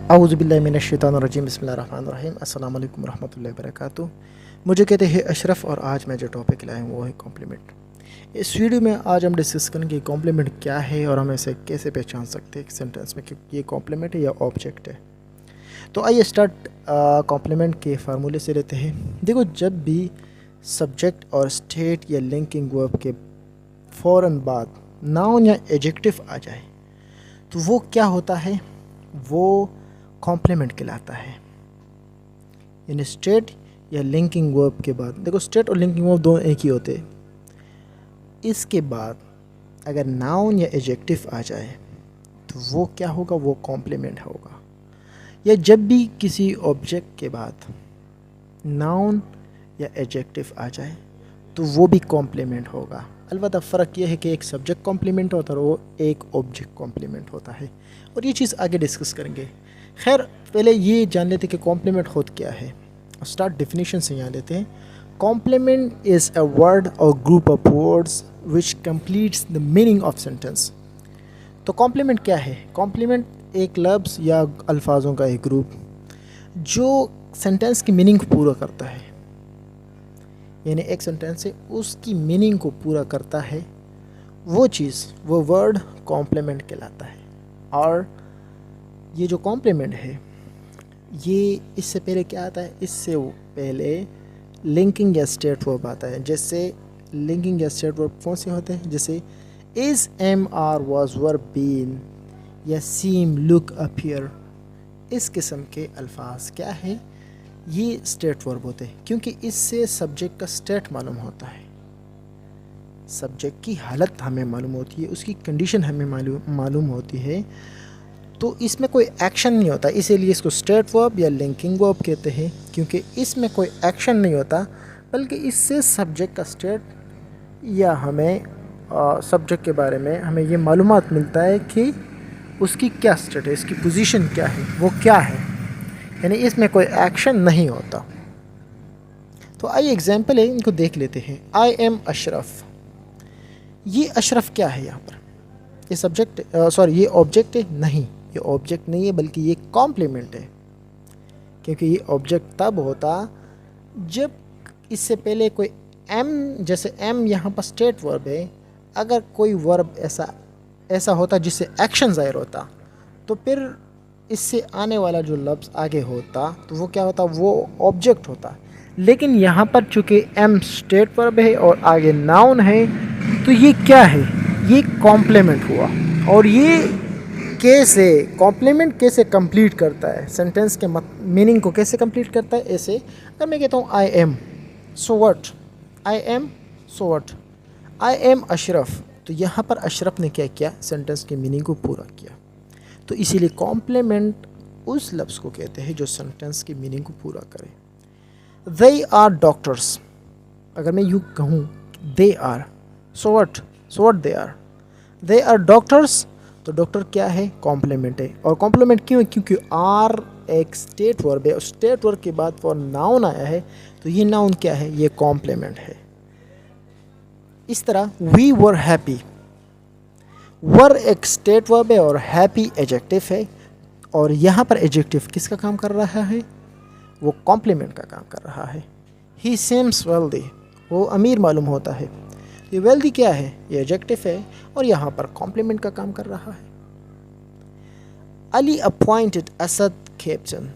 औज़ुबिल्लाहिमिनश्शैतानिर्रजीम बिस्मिल्लाहिर्रहमानिर्रहीम अस्सलाम वालेकुम रहमतुल्लाहि व बरकातुहू। मुझे कहते हैं अशरफ़ और आज मैं जो टॉपिक लाया हूँ वो है कॉम्प्लीमेंट। इस वीडियो में आज हम डिस्कस करेंगे कॉम्प्लीमेंट क्या है और हम इसे कैसे पहचान सकते हैं सेंटेंस में कि ये कॉम्प्लीमेंट है या ऑब्जेक्ट है। तो आइए स्टार्ट कॉम्प्लीमेंट के फार्मूले से लेते हैं। देखो, जब भी सब्जेक्ट और स्टेट या लिंकिंग वर्ब के फ़ौरन बाद नाउन या एडजेक्टिव आ जाए तो वो क्या होता है, वो कॉम्प्लीमेंट कहलाता है। यानी स्टेट या लिंकिंग वर्ब के बाद, देखो स्टेट और लिंकिंग वर्ब दोनों एक ही होते हैं, इसके बाद अगर नाउन या एडजेक्टिव आ जाए तो वो क्या होगा, वो कॉम्प्लीमेंट होगा। या जब भी किसी ऑब्जेक्ट के बाद नाउन या एडजेक्टिव आ जाए तो वो भी कॉम्प्लीमेंट होगा। अलबत्ता फ़र्क ये है कि एक सब्जेक्ट कॉम्प्लीमेंट होता है और वो एक ऑब्जेक्ट कॉम्प्लीमेंट होता है, और ये चीज़ आगे डिस्कस करेंगे। खैर, पहले ये जान लेते कि कॉम्प्लीमेंट होता क्या है। स्टार्ट डेफिनेशन से यहाँ लेते हैं। कॉम्प्लीमेंट इज़ अ वर्ड और group of words which completes the meaning of sentence. तो कॉम्प्लीमेंट क्या है? कॉम्प्लीमेंट एक लफ्ज़ या अल्फाजों का एक ग्रुप जो सेंटेंस की मीनिंग को पूरा करता है। यानी एक सेंटेंस से उसकी मीनिंग को पूरा करता है, वो चीज़, वो वर्ड कॉम्प्लीमेंट कहलाता है। और ये जो कॉम्प्लीमेंट है, ये इससे पहले क्या आता है? इससे पहले लिंकिंग या स्टेट वर्ब आता है। जैसे लिंकिंग या स्टेट वर्ब कौन से होते हैं? जैसे is, am, are, was, were, been या सीम, लुक, अपीयर। इस किस्म के अल्फाज क्या है? ये स्टेट वर्ब होते हैं, क्योंकि इससे सब्जेक्ट का स्टेट मालूम होता है, सब्जेक्ट की हालत हमें मालूम होती है, उसकी कंडीशन हमें मालूम होती है। तो इसमें कोई एक्शन नहीं होता, इसीलिए इसको स्टेट वर्ब या लिंकिंग वर्ब कहते हैं, क्योंकि इसमें कोई एक्शन नहीं होता, बल्कि इससे सब्जेक्ट का स्टेट या हमें सब्जेक्ट के बारे में हमें ये मालूमात मिलता है कि उसकी क्या स्टेट है, इसकी पोजीशन क्या है, वो क्या है। यानी इसमें कोई एक्शन नहीं होता। तो आइए एग्जांपल है, इनको देख लेते हैं। I am Ashraf. ये अशरफ क्या है यहाँ पर? ये सब्जेक्ट, सॉरी, ये ऑब्जेक्ट है? नहीं, ये ऑब्जेक्ट नहीं है, बल्कि ये कॉम्प्लीमेंट है। क्योंकि ये ऑब्जेक्ट तब होता जब इससे पहले कोई एम, जैसे एम यहाँ पर स्टेट वर्ब है, अगर कोई वर्ब ऐसा होता जिससे एक्शन ज़ाहिर होता तो फिर इससे आने वाला जो लफ्ज़ आगे होता तो वो क्या होता, वो ऑब्जेक्ट होता। लेकिन यहाँ पर चूँकि एम स्टेट वर्ब है और आगे नाउन है, तो ये क्या है? ये कॉम्प्लीमेंट हुआ। और ये कैसे कॉम्प्लीमेंट कैसे कंप्लीट करता है, सेंटेंस के मीनिंग को कैसे कंप्लीट करता है? ऐसे अगर मैं कहता हूँ I am, so what, I am, so what, I am Ashraf, तो यहाँ पर अशरफ ने क्या किया? सेंटेंस की मीनिंग को पूरा किया। तो इसीलिए कॉम्प्लीमेंट उस लफ्ज़ को कहते हैं जो सेंटेंस की मीनिंग को पूरा करे। दे आर डॉक्टर्स, अगर मैं यूँ कहूँ they are, so what they are doctors, तो डॉक्टर क्या है? कॉम्प्लीमेंट है। और कॉम्प्लीमेंट क्यों है? क्योंकि आर एक स्टेट वर्ब है और स्टेट वर्ब के बाद फॉर नाउन आया है, तो ये नाउन क्या है? ये कॉम्प्लीमेंट है। इस तरह वी वर हैप्पी, वर एक स्टेट वर्ब है और हैप्पी एडजेक्टिव है, और यहाँ पर एडजेक्टिव किसका काम कर रहा है? वो कॉम्प्लीमेंट का काम कर रहा है। ही सीम्स वेल्दी, वो अमीर मालूम होता है। ये वेल्दी क्या है? ये एडजेक्टिव है और यहाँ पर कॉम्प्लीमेंट का काम कर रहा है। अली अपॉइंटेड असद कैप्टन,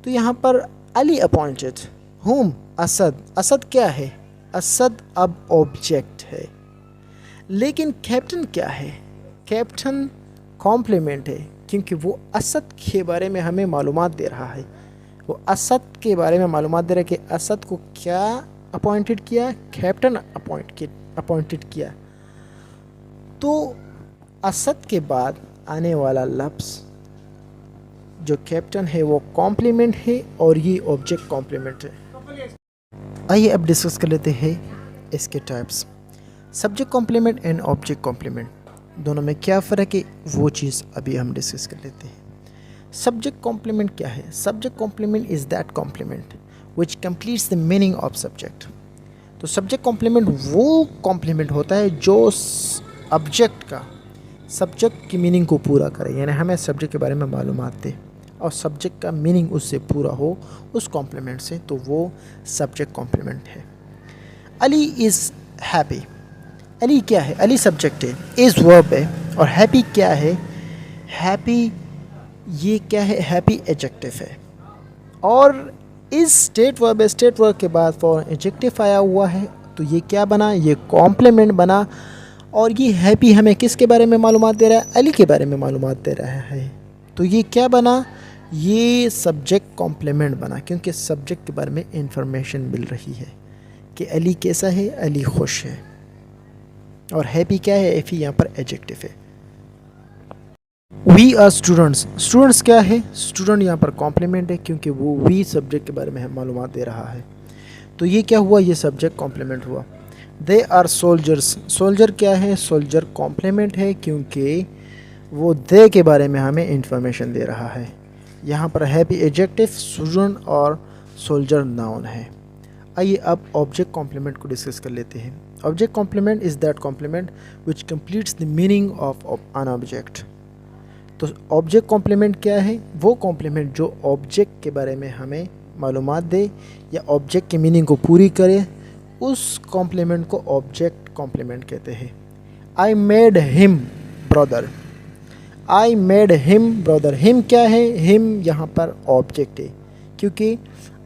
तो यहाँ पर अली अपॉइंटेड हुम? असद। असद क्या है? असद अब ऑब्जेक्ट है। लेकिन कैप्टन क्या है? कैप्टन कॉम्प्लीमेंट है, क्योंकि वो असद के बारे में हमें मालूमात दे रहा है। वो असद के बारे में मालूमात दे रहा है कि असद को क्या अपॉइंटेड किया? कैप्टन अपॉइंटेड किया। तो असद के बाद आने वाला लफ्ज़ जो कैप्टन है वो कॉम्प्लीमेंट है और ये ऑब्जेक्ट कॉम्प्लीमेंट है। आइए अब डिस्कस कर लेते हैं इसके types. Subject complement and object complement, दोनों में क्या फ़र्क है वो चीज़ अभी हम डिस्कस कर लेते हैं। सब्जेक्ट कॉम्प्लीमेंट क्या है? Subject complement is that complement which completes the meaning of subject. तो सब्जेक्ट कॉम्प्लीमेंट वो कॉम्प्लीमेंट होता है जो ऑब्जेक्ट का सब्जेक्ट की मीनिंग को पूरा करे, यानी हमें सब्जेक्ट के बारे में मालूमात दे और सब्जेक्ट का मीनिंग उससे पूरा हो उस कॉम्प्लीमेंट से, तो वो सब्जेक्ट कॉम्प्लीमेंट है। Ali is happy. अली क्या है? अली सब्जेक्ट है, इज़ वर्ब है, और हैप्पी क्या है? हैप्पी ये क्या है? हैप्पी एडजेक्टिव है, और इज़ स्टेट वर्ब है। स्टेट वर्ब के बाद फॉर एडजेक्टिव आया हुआ है, तो ये क्या बना? ये कॉम्प्लीमेंट बना। और ये हैप्पी हमें किसके बारे में मालूमात दे रहा है? अली के बारे में मालूमात दे रहा है, तो ये क्या बना? ये सब्जेक्ट कॉम्प्लीमेंट बना, क्योंकि सब्जेक्ट के बारे में इंफॉर्मेशन मिल रही है कि अली कैसा है, अली खुश है। और हैप्पी क्या है? एफी यहाँ पर एडजेक्टिव है। We are students. स्टूडेंट्स क्या है? स्टूडेंट यहाँ पर कॉम्प्लीमेंट है, क्योंकि वो वी सब्जेक्ट के बारे में हमें मालूमात दे रहा है, तो ये क्या हुआ? ये सब्जेक्ट कॉम्प्लीमेंट हुआ। They are soldiers. सोल्जर क्या है? सोल्जर कॉम्प्लीमेंट है, क्योंकि वो दे के बारे में हमें इंफॉर्मेशन दे रहा है। यहाँ पर हैप्पी एडजेक्टिव, स्टूडेंट और सोल्जर नाउन है। आइए अब ऑब्जेक्ट कॉम्प्लीमेंट को डिस्कस कर लेते हैं। Object complement is that complement which completes the meaning of an object. तो ऑब्जेक्ट कॉम्प्लीमेंट क्या है? वो कॉम्प्लीमेंट जो ऑब्जेक्ट के बारे में हमें मालूमात दे या ऑब्जेक्ट की मीनिंग को पूरी करे, उस कॉम्प्लीमेंट को ऑब्जेक्ट कॉम्प्लीमेंट कहते हैं। I made him brother. I made him brother. Him क्या है? हिम यहाँ पर ऑब्जेक्ट है, क्योंकि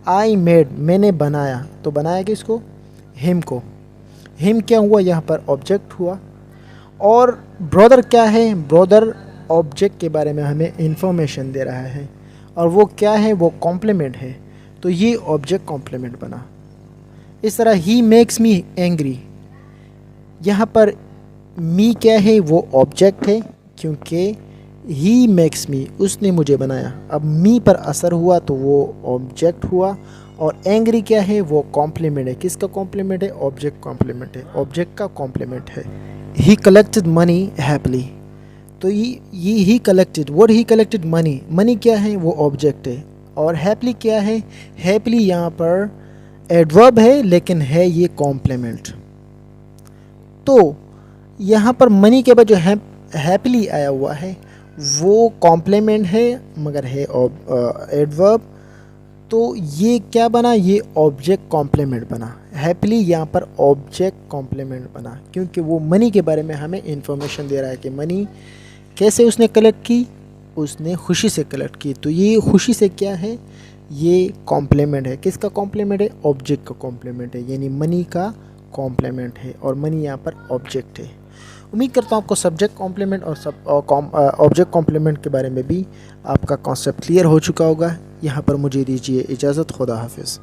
आई मेड मैंने बनाया, तो बनाया किसको? हिम को। हिम क्या हुआ? यहाँ पर ऑब्जेक्ट हुआ। और ब्रदर क्या है? ब्रदर ऑब्जेक्ट के बारे में हमें इंफॉर्मेशन दे रहा है, और वो क्या है? वो कॉम्प्लीमेंट है, तो ये ऑब्जेक्ट कॉम्प्लीमेंट बना। इस तरह ही मेक्स मी एंग्री। यहाँ पर मी क्या है? वो ऑब्जेक्ट है, क्योंकि ही मेक्स मी उसने मुझे बनाया। अब मी पर असर हुआ तो वो ऑब्जेक्ट हुआ, और एंग्री क्या है? वो कॉम्प्लीमेंट है। किसका कॉम्प्लीमेंट है? ऑब्जेक्ट कॉम्प्लीमेंट है, ऑब्जेक्ट का कॉम्प्लीमेंट है। ही कलेक्टेड मनी हैप्पीली। तो ये ही collected, what he collected money. Money क्या है? वो ऑब्जेक्ट है। और हैप्पीली क्या है? हैप्पीली यहाँ पर एडवर्ब है, लेकिन है ये कॉम्प्लीमेंट। तो यहाँ पर मनी के बाद जो हैप्पीली आया हुआ है वो कॉम्प्लीमेंट है, मगर है एडवर्ब, तो ये क्या बना? ये ऑब्जेक्ट कॉम्प्लीमेंट बना। हैप्पीली यहाँ पर ऑब्जेक्ट कॉम्प्लीमेंट बना, क्योंकि वो मनी के बारे में हमें इंफॉर्मेशन दे रहा है कि मनी कैसे उसने कलेक्ट की? उसने खुशी से कलेक्ट की, तो ये खुशी से क्या है? ये कॉम्प्लीमेंट है। किसका कॉम्प्लीमेंट है? ऑब्जेक्ट का कॉम्प्लीमेंट है, यानी मनी का कॉम्प्लीमेंट है, और मनी यहाँ पर ऑब्जेक्ट है। उम्मीद करता हूँ आपको सब्जेक्ट कॉम्प्लीमेंट और ऑब्जेक्ट कॉम्प्लीमेंट के बारे में भी आपका कॉन्सेप्ट क्लियर हो चुका होगा। यहाँ पर मुझे दीजिए इजाज़त। खुदा हाफिज़।